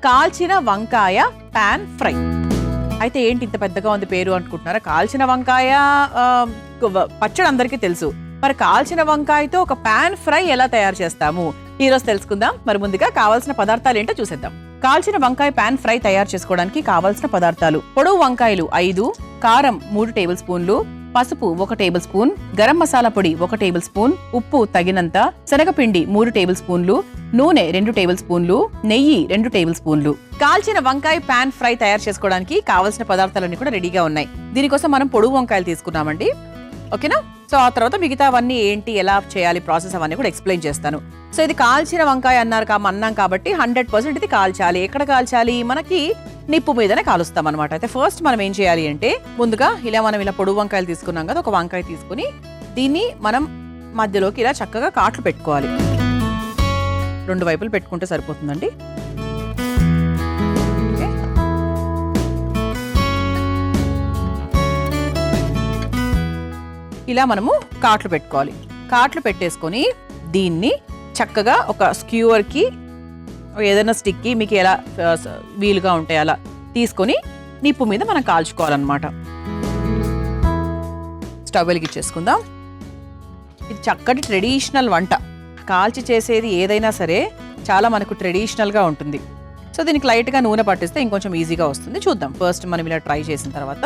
కాల్చిన వంకాయ pan fry. అయితే ఏంటి ఇంత పెద్దగా ఉంది పేరు అనుకుంటున్నారా? కాల్చిన వంకాయ పచ్చడి అందరికీ తెలుసు. మరి కాల్చిన వంకాయతో ఒక పాన్ ఫ్రై ఎలా తయారు చేస్తాము ఈ రోజు తెలుసుకుందాం. మరి ముందుగా కావాల్సిన పదార్థాలు ఏంటో చూసేద్దాం. కాల్చిన వంకాయ పాన్ ఫ్రై తయారు చేసుకోవడానికి కావాల్సిన పదార్థాలు: పొడవు వంకాయలు 5, కారం 3 టేబుల్ స్పూన్లు, పసుపు 1 టేబుల్ స్పూన్, గరం మసాలా పొడి 1 టేబుల్ స్పూన్, ఉప్పు తగినంత, శనగపిండి 3 టేబుల్ స్పూన్లు, నూనె 2 టేబుల్ స్పూన్లు, నెయ్యి 2 టేబుల్ స్పూన్లు. కాల్చిన వంకాయ పాన్ ఫ్రై తయారు చేసుకోవడానికి కావాల్సిన పదార్థాలన్నీ కూడా రెడీగా ఉన్నాయి. దీనికోసం మనం పొడవు వంకాయలు తీసుకున్నామండి. ఓకేనా? సో ఆ తర్వాత మిగతావన్నీ ఏంటి, ఎలా చేయాలి, ప్రాసెస్ అవన్నీ కూడా ఎక్స్ప్లెయిన్ చేస్తాను. సో ఇది కాల్చిన వంకాయ అన్నాం కాబట్టి 100% ఇది కాల్చాలి. ఎక్కడ కాల్చాలి? మనకి నిప్పు మీదనే కాలుస్తాం అనమాట. అయితే ఫస్ట్ మనం ఏం చేయాలి అంటే, ముందుగా మనం ఇలా పొడవు వంకాయలు తీసుకున్నాం కదా, ఒక వంకాయ తీసుకుని దీన్ని మనం మధ్యలోకి ఇలా చక్కగా కాట్లు పెట్టుకోవాలి. 2 వైపులు పెట్టుకుంటే సరిపోతుందండి. ఇలా మనము కాట్లు పెట్టుకోవాలి. కాట్లు పెట్టేసుకొని దీన్ని చక్కగా ఒక స్క్యూవర్కి ఏదైనా స్టిక్కి మీకు ఎలా వీలుగా ఉంటాయి అలా తీసుకొని నిప్పు మీద మనం కాల్చుకోవాలన్నమాట. స్టవ్ వెలిగించేసుకుందాం. ఇది చక్కటి ట్రెడిషనల్ వంట. కాల్చి చేసేది ఏదైనా సరే చాలా మనకు ట్రెడిషనల్గా ఉంటుంది. సో దీనికి లైట్గా నూనె పట్టిస్తే ఇంకొంచెం ఈజీగా వస్తుంది. చూద్దాం. ఫస్ట్ మనం ఇలా ట్రై చేసిన తర్వాత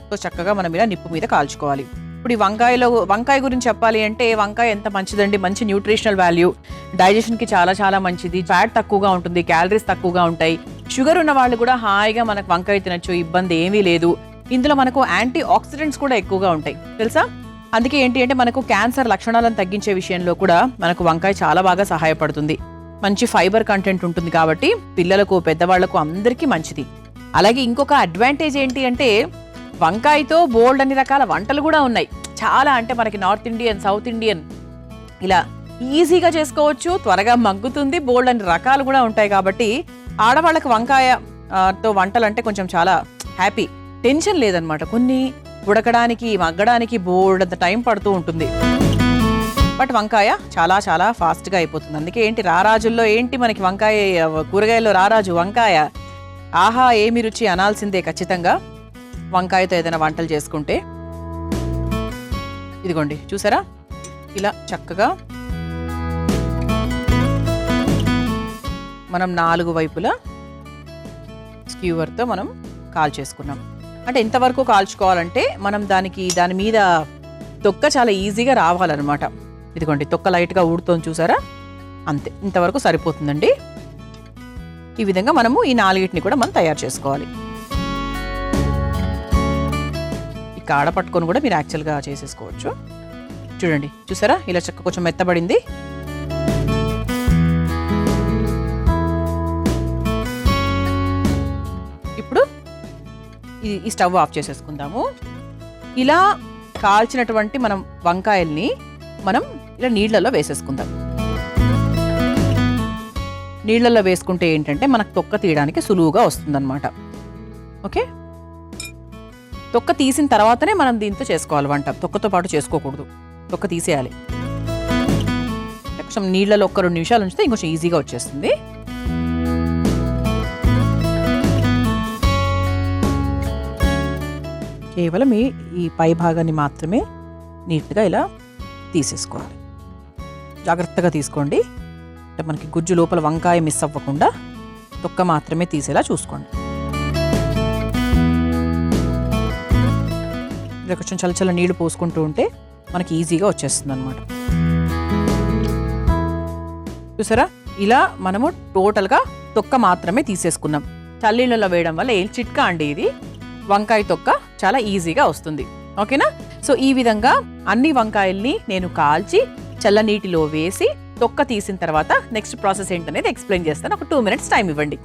సో చక్కగా మనం ఇలా నిప్పు మీద కాల్చుకోవాలి. ఇప్పుడు ఈ వంకాయ గురించి చెప్పాలి అంటే, వంకాయ ఎంత మంచిదండి, మంచి న్యూట్రిషనల్ వాల్యూ, డైజెషన్కి చాలా చాలా మంచిది, ఫ్యాట్ తక్కువగా ఉంటుంది, క్యాలరీస్ తక్కువగా ఉంటాయి. షుగర్ ఉన్న వాళ్ళు కూడా హాయిగా మనకు వంకాయ తినచ్చు, ఇబ్బంది ఏమీ లేదు. ఇందులో మనకు యాంటీ ఆక్సిడెంట్స్ కూడా ఎక్కువగా ఉంటాయి తెలుసా. అందుకే ఏంటి అంటే మనకు క్యాన్సర్ లక్షణాలను తగ్గించే విషయంలో కూడా మనకు వంకాయ చాలా బాగా సహాయపడుతుంది. మంచి ఫైబర్ కంటెంట్ ఉంటుంది కాబట్టి పిల్లలకు, పెద్దవాళ్లకు అందరికీ మంచిది. అలాగే ఇంకొక అడ్వాంటేజ్ ఏంటి అంటే, వంకాయతో బోల్డ్ అన్ని రకాల వంటలు కూడా ఉన్నాయి. చాలా అంటే మనకి నార్త్ ఇండియన్, సౌత్ ఇండియన్ ఇలా ఈజీగా చేసుకోవచ్చు, త్వరగా మగ్గుతుంది, బోల్డ్ అన్ని రకాలు కూడా ఉంటాయి. కాబట్టి ఆడవాళ్ళకి వంకాయతో వంటలు అంటే కొంచెం చాలా హ్యాపీ, టెన్షన్ లేదనమాట. కొన్ని ఉడకడానికి, మగ్గడానికి బోల్డ్ అంత టైం పడుతూ ఉంటుంది. బట్ వంకాయ చాలా చాలా ఫాస్ట్గా అయిపోతుంది. అందుకే ఏంటి రారాజుల్లో ఏంటి మనకి వంకాయ, కూరగాయల్లో రారాజు వంకాయ. ఆహా ఏమి రుచి అనాల్సిందే ఖచ్చితంగా వంకాయతో ఏదైనా వంటలు చేసుకుంటే. ఇదిగోండి చూసారా, ఇలా చక్కగా మనం 4 వైపులా స్క్యూవర్తో మనం కాల్చేసుకున్నాం. అంటే ఎంతవరకు కాల్చుకోవాలంటే, మనం దాని మీద తొక్క చాలా ఈజీగా రావాలన్నమాట. ఇదిగోండి తొక్క లైట్గా ఊడుతోంది చూసారా, అంతే, ఇంతవరకు సరిపోతుందండి. ఈ విధంగా మనము ఈ 4టిని కూడా మనం తయారు చేసుకోవాలి. కాడ పట్టుకొని కూడా మీరు యాక్చువల్గా చేసేసుకోవచ్చు. చూడండి చూసారా, ఇలా చక్క కొంచెం మెత్తబడింది. ఇప్పుడు ఈ స్టవ్ ఆఫ్ చేసేసుకుందాము. ఇలా కాల్చినటువంటి మనం వంకాయల్ని మనం ఇలా నీళ్ళల్లో వేసేసుకుందాం. నీళ్ళల్లో వేసుకుంటే ఏంటంటే మనకు తొక్క తీయడానికి సులువుగా వస్తుందన్నమాట. ఓకే, తొక్క తీసిన తర్వాతనే మనం దీంతో చేసుకోవాలి వంట. తొక్కతో పాటు చేసుకోకూడదు, తొక్క తీసేయాలి. కొంచెం నీళ్ళలో 1-2 నిమిషాలు ఉంచితే ఇంకొంచెం ఈజీగా వచ్చేస్తుంది. కేవలం ఈ పై భాగాన్ని మాత్రమే నీట్గా ఇలా తీసేసుకోవాలి. జాగ్రత్తగా తీసుకోండి. అంటే మనకి గుజ్జు లోపల వంకాయ మిస్ అవ్వకుండా తొక్క మాత్రమే తీసేలా చూసుకోండి. ఇలా కొంచెం చల్ల నీళ్లు పోసుకుంటూ ఉంటే మనకి ఈజీగా వచ్చేస్తుంది అనమాట. చూసారా, ఇలా మనము టోటల్గా తొక్క మాత్రమే తీసేసుకున్నాం. చల్లీళ్ళలో వేయడం వల్ల ఏం చిట్కా అండి ఇది, వంకాయ తొక్క చాలా ఈజీగా వస్తుంది. ఓకేనా? సో ఈ విధంగా అన్ని వంకాయల్ని నేను కాల్చి చల్లనీటిలో వేసి తొక్క తీసిన తర్వాత నెక్స్ట్ ప్రాసెస్ ఏంటనేది ఎక్స్ప్లెయిన్ చేస్తాను. ఒక 2 minutes టైం ఇవ్వండి.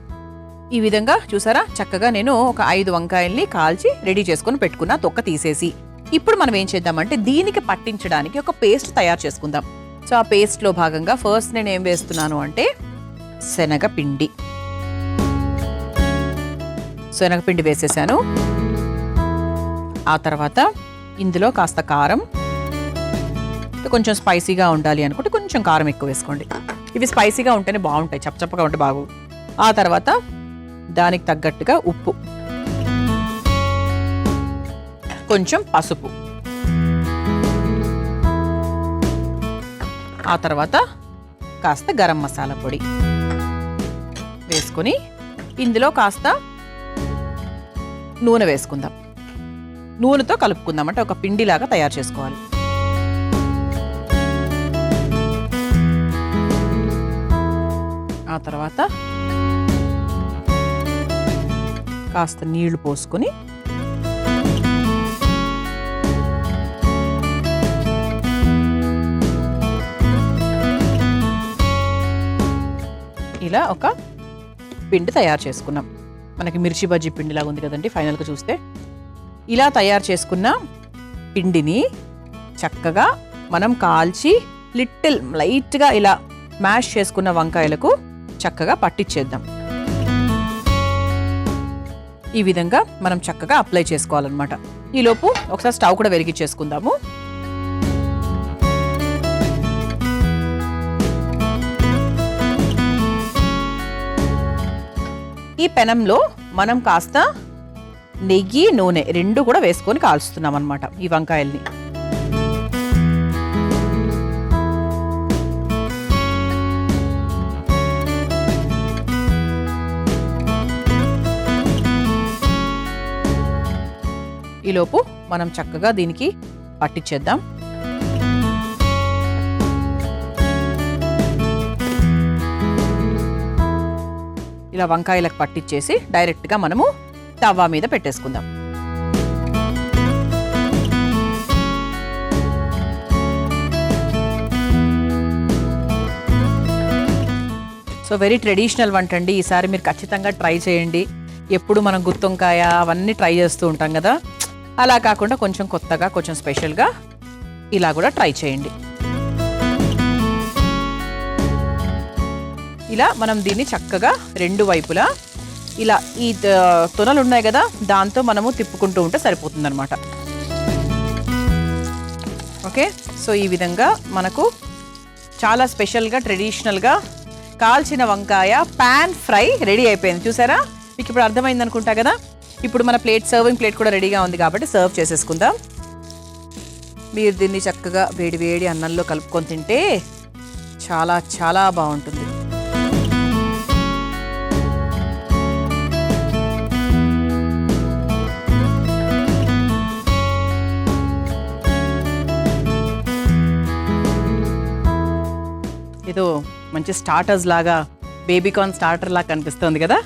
ఈ విధంగా చూసారా, చక్కగా నేను ఒక 5 వంకాయల్ని కాల్చి రెడీ చేసుకొని పెట్టుకున్నా, తొక్క తీసేసి. ఇప్పుడు మనం ఏం చేద్దామంటే, దీనికి పట్టించడానికి ఒక పేస్ట్ తయారు చేసుకుందాం. సో ఆ పేస్ట్లో భాగంగా ఫస్ట్ నేను ఏం వేస్తున్నాను అంటే శనగపిండి. శనగపిండి వేసేసాను. ఆ తర్వాత ఇందులో కాస్త కారం, కొంచెం స్పైసీగా ఉండాలి అనుకుంటే కొంచెం కారం ఎక్కువ వేసుకోండి. ఇవి స్పైసీగా ఉంటేనే బాగుంటాయి, చప్పచప్పగా ఉంటే బాగు. ఆ తర్వాత దానికి తగ్గట్టుగా ఉప్పు, కొంచెం పసుపు, ఆ తర్వాత కాస్త గరం మసాలా పొడి వేసుకొని ఇందులో కాస్త నూనె వేసుకుందాం. నూనెతో కలుపుకుందాం, అంటే ఒక పిండిలాగా తయారు చేసుకోవాలి. ఆ తర్వాత కాస్త నీళ్లు పోసుకొని ఇలా ఒక పిండి తయారు చేసుకున్నాం. మనకి మిర్చి బజ్జీ పిండిలాగా ఉంది కదండి ఫైనల్గా చూస్తే. ఇలా తయారు చేసుకున్న పిండిని చక్కగా మనం కాల్చి లైట్గా ఇలా మ్యాష్ చేసుకున్న వంకాయలకు చక్కగా పట్టించేద్దాం. ఈ విధంగా మనం చక్కగా అప్లై చేసుకోవాలన్నమాట. ఈలోపు ఒకసారి స్టవ్ కూడా వెలిగించేసుకుందాము. ఈ పెనంలో మనం కాస్త నెయ్యి, నూనె రెండు కూడా వేసుకొని కాల్చుతున్నాం అన్నమాట ఈ వంకాయల్ని. ఈలోపు మనం చక్కగా దీనికి పట్టించేద్దాం. ఇలా వంకాయలకు పట్టించేసి డైరెక్ట్గా మనము తవా మీద పెట్టేసుకుందాం. సో వెరీ ట్రెడిషనల్ వంట అండి. ఈసారి మీరు ఖచ్చితంగా ట్రై చేయండి. ఎప్పుడు మనం గుత్తొంకాయ అవన్నీ ట్రై చేస్తూ ఉంటాం కదా, అలా కాకుండా కొంచెం కొత్తగా, కొంచెం స్పెషల్గా ఇలా కూడా ట్రై చేయండి. ఇలా మనం దీన్ని చక్కగా రెండు వైపులా ఇలా ఈ తొనలు ఉన్నాయి కదా దాంతో మనము తిప్పుకుంటూ ఉంటే సరిపోతుంది అనమాట. ఓకే, సో ఈ విధంగా మనకు చాలా స్పెషల్గా ట్రెడిషనల్గా కాల్చిన వంకాయ పాన్ ఫ్రై రెడీ అయిపోయింది. చూసారా, మీకు ఇప్పుడు అర్థమైంది అనుకుంటా కదా. ఇప్పుడు మన సర్వింగ్ ప్లేట్ కూడా రెడీగా ఉంది కాబట్టి సర్వ్ చేసేసుకుందాం. మీరు దీన్ని చక్కగా వేడి వేడి అన్నంలో కలుపుకొని తింటే చాలా చాలా బాగుంటుంది. ఏదో మంచి స్టార్టర్స్ లాగా, బేబీకార్న్ స్టార్టర్ లాగా కనిపిస్తుంది కదా.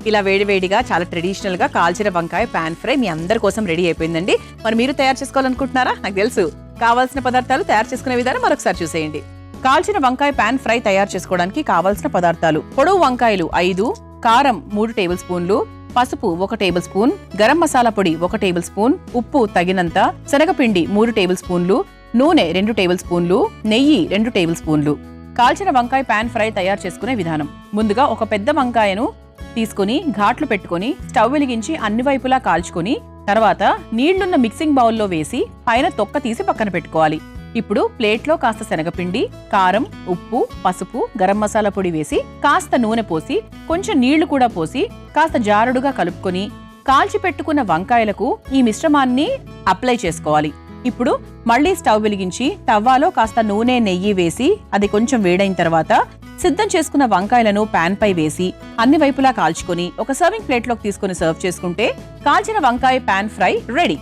ఇలా వేడివేడిగా చాలా ట్రెడిషనల్గా కాల్చిన వంకాయ పాన్ ఫ్రై మీ అందరి కోసం రెడీ అయిపోయిందండి. మరి మీరు తయారు చేసుకోవాలనుకుంటున్నారా? నాకు తెలుసు. కావాల్సిన పదార్థాలు, తయారు చేసుకునే విధానం మరొకసారి చూసేయండి. కాల్చిన వంకాయ పాన్ ఫ్రై తయారు చేసుకోవడానికి కావాల్సిన పదార్థాలు: పొడవు వంకాయలు 5, కారం 3 టేబుల్ స్పూన్లు, పసుపు 1 టేబుల్ స్పూన్, గరం మసాలా పొడి 1 టేబుల్ స్పూన్, ఉప్పు తగినంత, శనగపిండి 3 టేబుల్ స్పూన్లు, నూనె 2 టేబుల్ స్పూన్లు, నెయ్యి 2 టేబుల్ స్పూన్లు. కాల్చిన వంకాయ పాన్ ఫ్రై తయారు చేసుకునే విధానం: ముందుగా ఒక పెద్ద వంకాయను తీసుకుని ఘాట్లు పెట్టుకుని స్టవ్ వెలిగించి అన్ని వైపులా కాల్చుకొని తర్వాత నీళ్లున్న మిక్సింగ్ బౌల్లో వేసి పైన తొక్క తీసి పక్కన పెట్టుకోవాలి. ఇప్పుడు ప్లేట్లో కాస్త శనగపిండి, కారం, ఉప్పు, పసుపు, గరం మసాలా పొడి వేసి కాస్త నూనె పోసి కొంచెం నీళ్లు కూడా పోసి కాస్త జారుడుగా కలుపుకొని కాల్చి పెట్టుకున్న వంకాయలకు ఈ మిశ్రమాన్ని అప్లై చేసుకోవాలి. ఇప్పుడు మళ్లీ స్టవ్ వెలిగించి తవ్వాలో కాస్త నూనె, నెయ్యి వేసి అది కొంచెం వేడైన తర్వాత సిద్ధం చేసుకున్న వంకాయలను పాన్ పై వేసి అన్ని వైపులా కాల్చుకొని ఒక సర్వింగ్ ప్లేట్లోకి తీసుకుని సర్వ్ చేసుకుంటే కాల్చిన వంకాయ పాన్ ఫ్రై రెడీ.